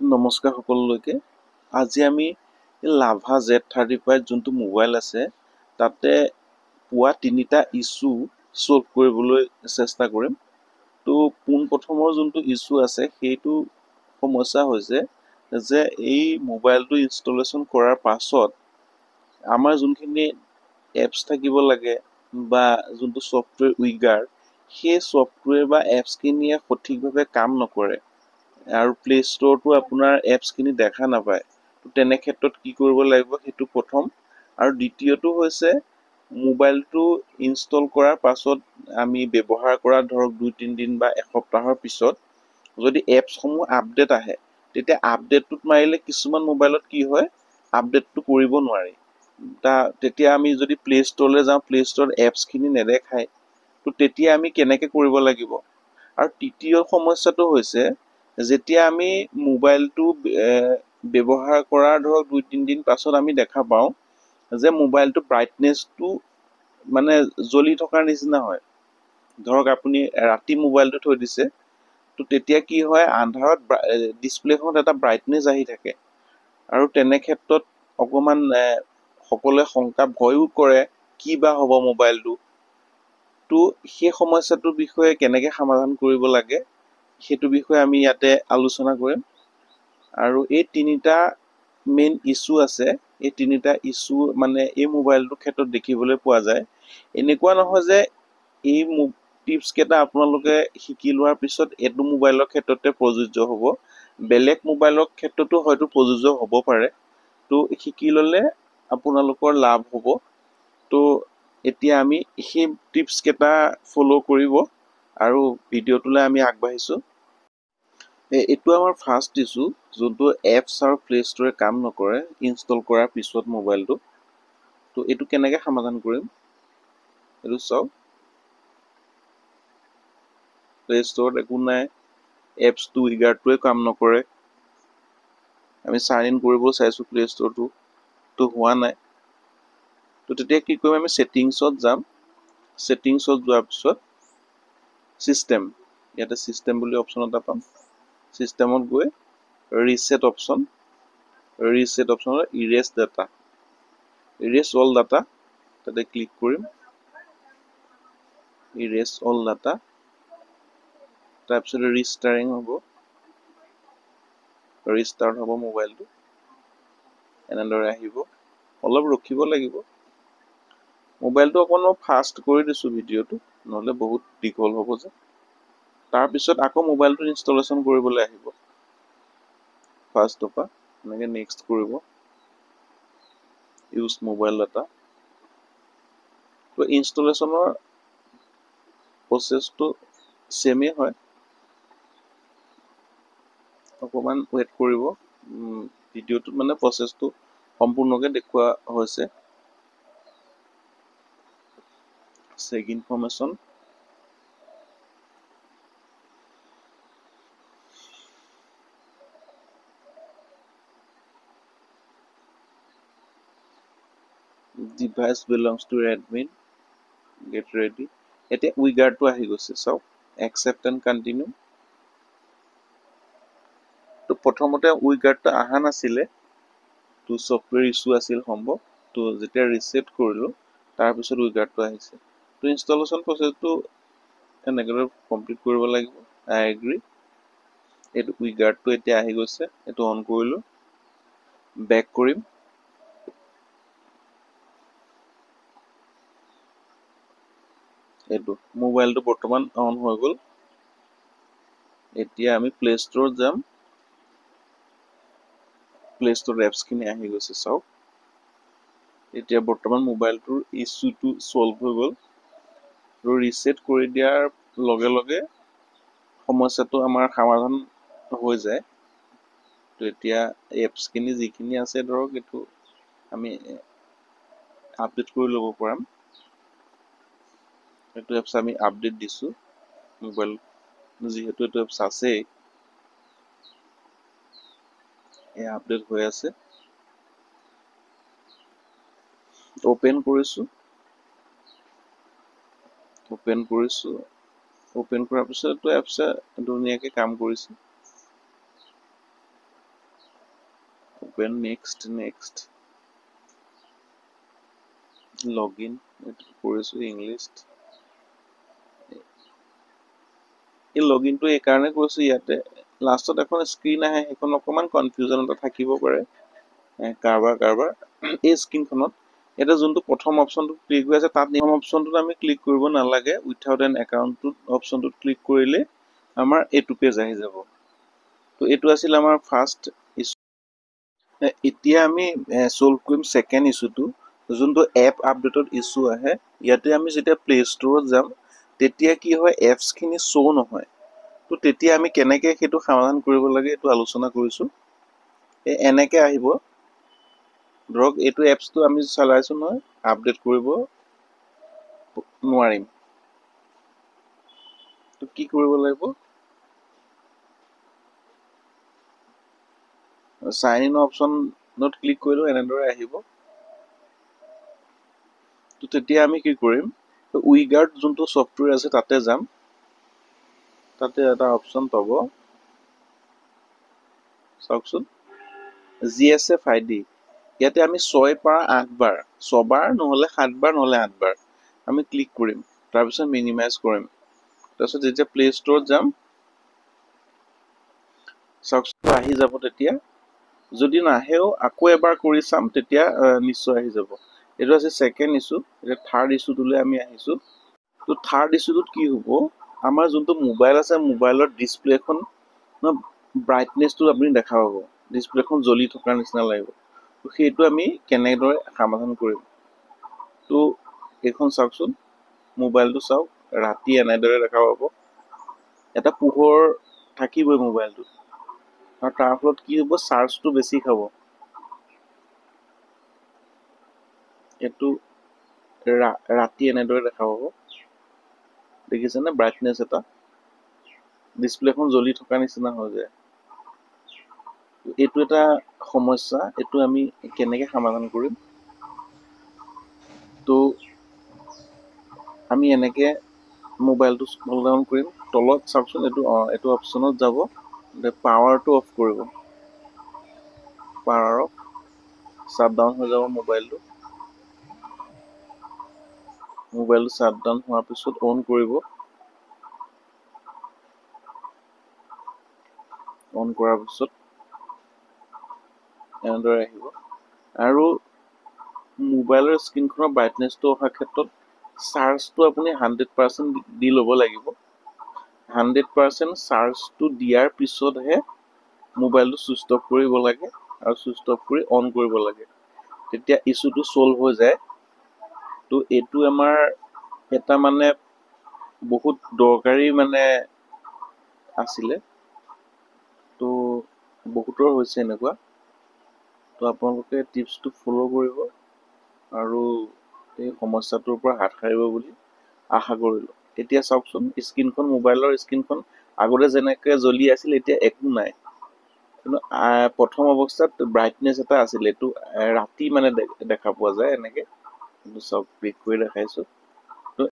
নমস্কাৰ সকলোলৈকে। আজি আমি লাভা Z35 যোনটো মোবাইল আছে তাতে পোৱা তিনিটা ইছ্যু সলভ কৰিবলৈ চেষ্টা কৰিম। তো পোনপ্ৰথমৰ যোনটো ইছ্যু আছে সেইটো সমস্যা হৈছে যে এই মোবাইলটো ইনষ্টলেশ্যন কৰাৰ পাছত আমাৰ যোনখিনি এপছ থাকিব লাগে বা যোনটো ছফ্টৱেৰ উইগাৰ সেই ছফ্টৱেৰ বা এপছখিনিয়ে সঠিকভাৱে কাম নকৰে আৰু প্লে ষ্টৰটো আপোনাৰ এপছখিনি দেখা নাপায়। তেনে ক্ষেত্ৰত কি কৰিব লাগিব সেইটো প্ৰথম। আৰু দ্বিতীয়টো হৈছে মোবাইলটো ইনষ্টল কৰাৰ পাছত আমি ব্যৱহাৰ কৰা ধৰক 2-3 দিন বা এসপ্তাহৰ পিছত যদি এপছসমূহ আপডেট আহে তেতিয়া আপডেটটোত মাৰিলে কিছুমান মোবাইলত কি হয় আপডেটটো কৰিব নোৱাৰি। তেতিয়া আমি যদি প্লে ষ্টৰলৈ যাওঁ প্লে ষ্টৰত এপছখিনি নেদেখায়, তো তেতিয়া আমি কেনেকৈ কৰিব লাগিব। আৰু তৃতীয় সমস্যাটো হৈছে যেতিয়া আমি মোবাইলটো ব্যৱহাৰ কৰাৰ ধৰক 2-3 দিন পাছত আমি দেখা পাওঁ যে মোবাইলটো ব্ৰাইটনেছটো মানে জ্বলি থকাৰ নিচিনা হয়। ধৰক আপুনি ৰাতি মোবাইলটো থৈ দিছে, তো তেতিয়া কি হয় আন্ধাৰত ডিছপ্লেখনত এটা ব্ৰাইটনেছ আহি থাকে। আৰু তেনে ক্ষেত্ৰত অকণমান সকলোৱে শংকা ভয়ো কৰে কি বা হ'ব মোবাইলটো। তো সেই সমস্যাটোৰ বিষয়ে কেনেকৈ সমাধান কৰিব লাগে সেইটো বিষয়ে আমি ইয়াতে আলোচনা কৰিম। আৰু এই তিনিটা মেইন ইছ্যু আছে, এই তিনিটা ইছ্যু মানে এই মোবাইলটোৰ ক্ষেত্ৰত দেখিবলৈ পোৱা যায়। এনেকুৱা নহয় যে এই টিপছ কেইটা আপোনালোকে শিকি লোৱাৰ পিছত এইটো মোবাইলৰ ক্ষেত্ৰতে প্ৰযোজ্য হ'ব, বেলেগ মোবাইলৰ ক্ষেত্ৰতো হয়তো প্ৰযোজ্য হ'ব পাৰে। তো শিকি ল'লে আপোনালোকৰ লাভ হ'ব। তো এতিয়া আমি সেই টিপছ কেইটা ফ'ল' কৰিব আৰু ভিডিঅ'টোলৈ আমি আগবাঢ়িছোঁ। এইটো আমাৰ ফাৰ্ষ্ট ইছ্যু, যোনটো এপছ আৰু প্লে ষ্টৰে কাম নকৰে ইনষ্টল কৰাৰ পিছত মোবাইলটো। তো এইটো কেনেকৈ সমাধান কৰিম এইটো চাওক। প্লে ষ্টৰত একো নাই, এপছটো উইগাৰটোৱে কাম নকৰে। আমি চাইন ইন কৰিব চাইছোঁ প্লে ষ্টৰটো, তো হোৱা নাই। তো তেতিয়া কি কৰিম, আমি ছেটিংছত যাম। ছেটিংছত যোৱাৰ পিছত ছিষ্টেম, ইয়াতে ছিষ্টেম বুলি অপশ্যন এটা পাম। ছিষ্টেমত গৈ ৰিছেট অপশ্যনত erase data, erase all data তাতে ক্লিক কৰিম। ইৰেজ অল ডাটা, তাৰপিছত ৰিষ্টাৰিং হ'ব, ৰিষ্টাৰ্ট হ'ব মোবাইলটো। এনেদৰে আহিব, অলপ ৰখিব লাগিব। মোবাইলটো অকণমান ফাষ্ট কৰি দিছোঁ ভিডিঅ'টো, নহ'লে বহুত দীঘল হ'ব যে। তাৰপিছত আকৌ মোবাইলটো ইনষ্টলেশ্যন কৰিবলৈ আহিব ফাৰ্ষ্টৰ পৰা, এনেকৈ নেক্সট কৰিব, ইউজ মোবাইল ডাটা। তো ইনষ্টলেশ্যনৰ প্ৰচেছটো ছেমেই হয়, অকণমান ৱেইট কৰিব। ভিডিঅ'টোত মানে প্ৰচেছটো সম্পূৰ্ণকৈ দেখুওৱা হৈছে। Check information, device belongs to admin, get ready. এতিয়া উইগাৰটো আহি গৈছে চাওক, একচেপ্ট এণ্ড কণ্টিনিউ। তো প্ৰথমতে উইগাৰটো অহা নাছিলে, তো ছফ্টৱেৰ ইছ্যু আছিল সম্ভৱ। তো যেতিয়া ৰিছেট কৰিলোঁ তাৰপিছত উইগাৰটো আহিছে। তো ইনষ্টলেশ্যন প্ৰচেছটো এনেকৈ কমপ্লিট কৰিব লাগিব। আই এগ্ৰি। এইটো উইগাৰটো এতিয়া আহি গৈছে, এইটো অন কৰিলোঁ, বেক কৰিম। এইটো মোবাইলটো বৰ্তমান অন হৈ গ'ল। এতিয়া আমি প্লে ষ্টৰত যাম। প্লে ষ্টৰত এপছখিনি আহি গৈছে চাওক। এতিয়া বৰ্তমান মোবাইলটোৰ ইছ্যুটো ছল্ভ হৈ গ'ল। আৰু ৰিছেট কৰি দিয়াৰ লগে লগে সমস্যাটো আমাৰ সমাধান হৈ যায়। তো এতিয়া এপছখিনি যিখিনি আছে ধৰক এইটো আমি আপডেট কৰি ল'ব পাৰিম। এইটো এপছ আমি আপডেট দিছোঁ, মোবাইল যিহেতু এইটো এপছ আছেই, এই আপডেট হৈ আছে। অপেন কৰিছোঁ, অপেন কৰাৰ পিছত এপছে ধুনীয়াকৈ কাম কৰিছে। open next login কৰিছো ইংলিছ এই লগইনটো এই কাৰণে কৰিছো ইয়াতে লাষ্টত এখন স্ক্ৰীন আহে সেইখন অকমান কনফিউজন এটা থাকিব পাৰে কাৰবাৰ এই স্ক্ৰীনখনত এটা যোনটো প্ৰথম অপচনটো ক্লিক হৈ আছে তাত নিয়ম অপচনটোত আমি ক্লিক কৰিব নালাগে উইথাউট এন একাউণ্টটোত অপচনটোত ক্লিক কৰিলে আমাৰ এইটো পেজ আহি যাব তো এইটো আছিল আমাৰ ফাৰ্ষ্ট ইছ্যু এতিয়া আমি সলভ কৰিম সেকেন্ড ইছ্যুটো যোনটো এপ আপডেটত ইছ্যু আহে ইয়াতে আমি যেতিয়া প্লে ষ্টৰত যাম তেতিয়া কি হয় এপছ খিনি শো নহয় তো তেতিয়া আমি কেনেকৈ সেইটো সমাধান কৰিব লাগে এইটো আলোচনা কৰিছো এনেকৈ আহিব ধৰক এইটো এপছটো আমি চলাইছো নহয় আপডেট কৰিব নোৱাৰিম তো কি কৰিব লাগিব সাইন ইন অপচনত ক্লিক কৰিলে এনেদৰে আহিব তো তেতিয়া আমি কি কৰিম উইগাৰ্ড যোনটো সফটৱেৰ আছে তাতে যাম তাতে এটা অপচন পাব চাওকচোন জিএছএফ আইডি ইয়াতে আমি 6 পৰা 8 বাৰ 6 বাৰ নহলে 7 বাৰ নহলে 8 বাৰ আমি ক্লিক কৰিম তাৰপিছত মিনিমাইজ কৰিম তাৰপিছত যেতিয়া প্লে ষ্টৰত যাম চাওকচোন আহি যাব তেতিয়া যদি নাহেও আকৌ এবাৰ কৰি চাম তেতিয়া নিশ্চয় আহি যাব এইটো আছে সেকেন্ড ইছ্যু এতিয়া থাৰ্ড ইছ্যুটোলৈ আমি আহিছো তো থাৰ্ড ইছ্যুটোত কি হ'ব আমাৰ যোনটো মোবাইল আছে মোবাইলৰ ডিসপ্লেখন ব্ৰাইটনেছটো আপুনি দেখা পাব ডিসপ্লেখন জ্বলি থকাৰ নিচিনা লাগিব তো সেইটো আমি কেনেদৰে সমাধান কৰিম তো এইখন চাওকচোন মোবাইলটো চাওক ৰাতি এনেদৰে দেখা পাব এটা পোহৰ থাকিবই মোবাইলটো আৰু তাৰ ফলত কি হ'ব চাৰ্জটো বেছি খাব এইটো ৰাতি এনেদৰে দেখা পাব দেখিছেনে ব্ৰাইটনেছ এটা ডিসপ্লেখন জ্বলি থকা নিচিনা হৈ যায় এইটো এটা সমস্যা এইটো আমি কেনেকৈ সমাধান কৰিম তো আমি এনেকৈ মোবাইলটো স্ক্ৰল ডাউন কৰিম তলত চাওকচোন এইটো অপচনত যাব পাৱাৰটো অফ কৰিব পাৱাৰ অফ শ্বাট ডাউন হৈ যাব মোবাইলটো শ্বাট ডাউন হোৱাৰ পিছত অন কৰিব অন কৰাৰ পিছত এনেদৰে আহিব আৰু মোবাইলৰ স্ক্ৰীনখনৰ ব্ৰাইটনেছটো অহাৰ ক্ষেত্ৰত চাৰ্জটো আপুনি 100% দি ল'ব লাগিব 100% চাৰ্জটো দিয়াৰ পিছতহে মোবাইলটো চুইচ অফ কৰিব লাগে আৰু চুইচ অফ কৰি অন কৰিব লাগে তেতিয়া ইছ্যুটো সলভ হৈ যায় তো এইটো আমাৰ এটা মানে বহুত দৰকাৰী মানে আছিলে তো বহুতৰ হৈছে এনেকুৱা তো আপোনালোকে টিপছটো ফলো কৰিব আৰু এই সমস্যাটোৰ পৰা হাত সাৰিব বুলি আশা কৰিলোঁ এতিয়া চাওকচোন স্ক্ৰীনখন মোবাইলৰ স্ক্ৰীনখন আগতে যেনেকৈ জ্বলি আছিল এতিয়া একো নাই কিন্তু প্ৰথম অৱস্থাত ব্ৰাইটনেছ এটা আছিল এইটো ৰাতি মানে দেখা পোৱা যায় এনেকৈ কিন্তু চব ক্লিক কৰি দেখাইছোঁ